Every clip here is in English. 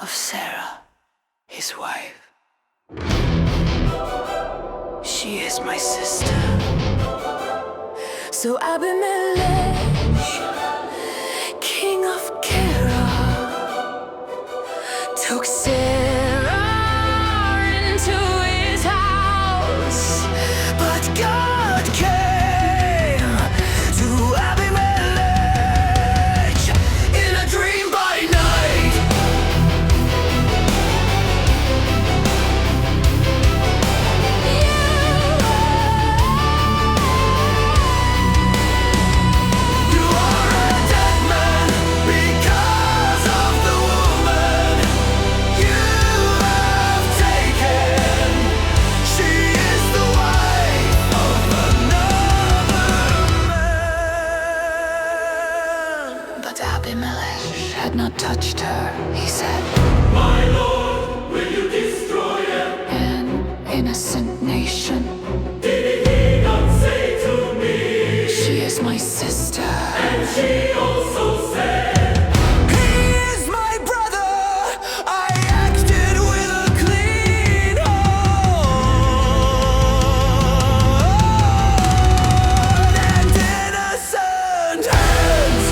of Sarah, his wife. She is my sister. So Abimelech, king of took Sarah into his house, but God came to Abimelech in a dream by night. You are a dead man because of the woman you have taken. She is the wife of another man. But Abimelech had not touched her. He said, My Lord, will you destroy them? an innocent nation. Did he not say to me? She is my sister. And she also said, He is my brother. I acted with a clean heart and innocent hands.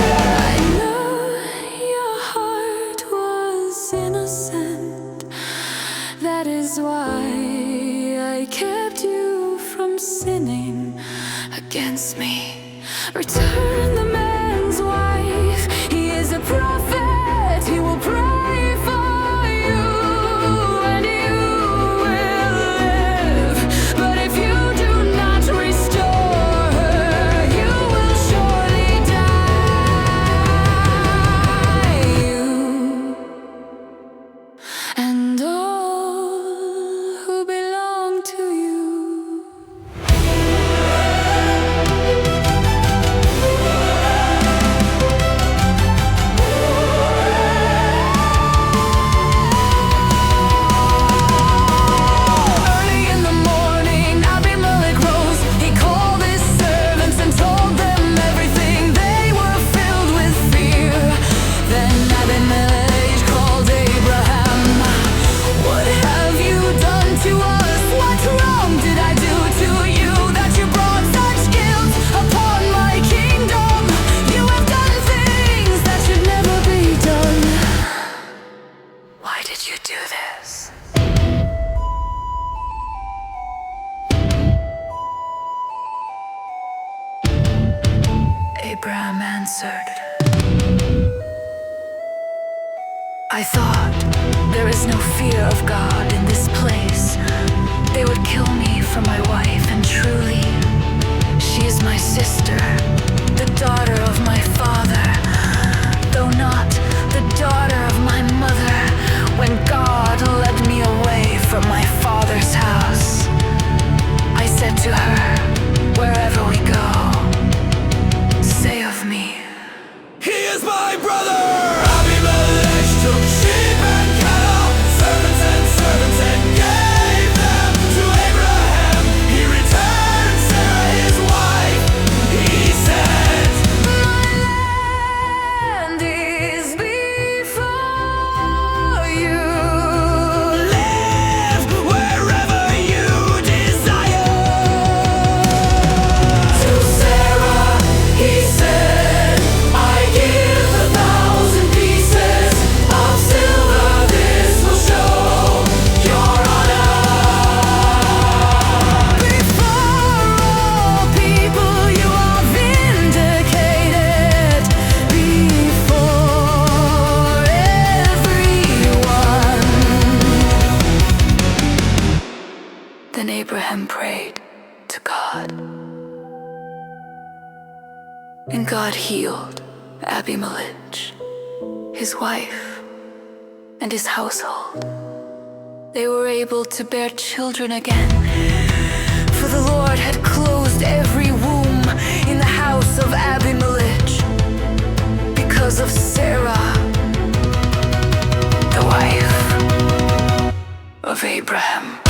I know your heart was innocent. That is why I kept you from sinning against me. Return the man's wife. He is a prophet. He will pray for you, and you will live. But if you do not restore her, you will surely die. You and all who belong to you. Early in the morning, Abimelech rose. He called his servants and told them everything. They were filled with fear. Then Abimelech called Abraham. What have you done to us? What wrong did I do to you that you brought such guilt upon my kingdom? You have done things that should never be done. Why did you do this? Abraham answered, I thought, there is no fear of God in this place. They would kill me for my wife, and truly, she is my sister, the daughter of my father, though not the daughter of my mother. When God led me away from my father's house, I said to her, wherever we go, say of me, He is my brother! Abimelech took sheep and cattle, servants and gave them to Abraham. He returned Sarah his wife. He said, my land is before you. Live wherever you desire. To Sarah he said, I give 1,000 pieces of silver. This will show your honor. Before all people you are vindicated. Before everyone. Then Abraham prayed to God, and God healed Abimelech, his wife, and his household. They were able to bear children again, for the Lord had closed every womb in the house of Abimelech because of Sarah, the wife of Abraham.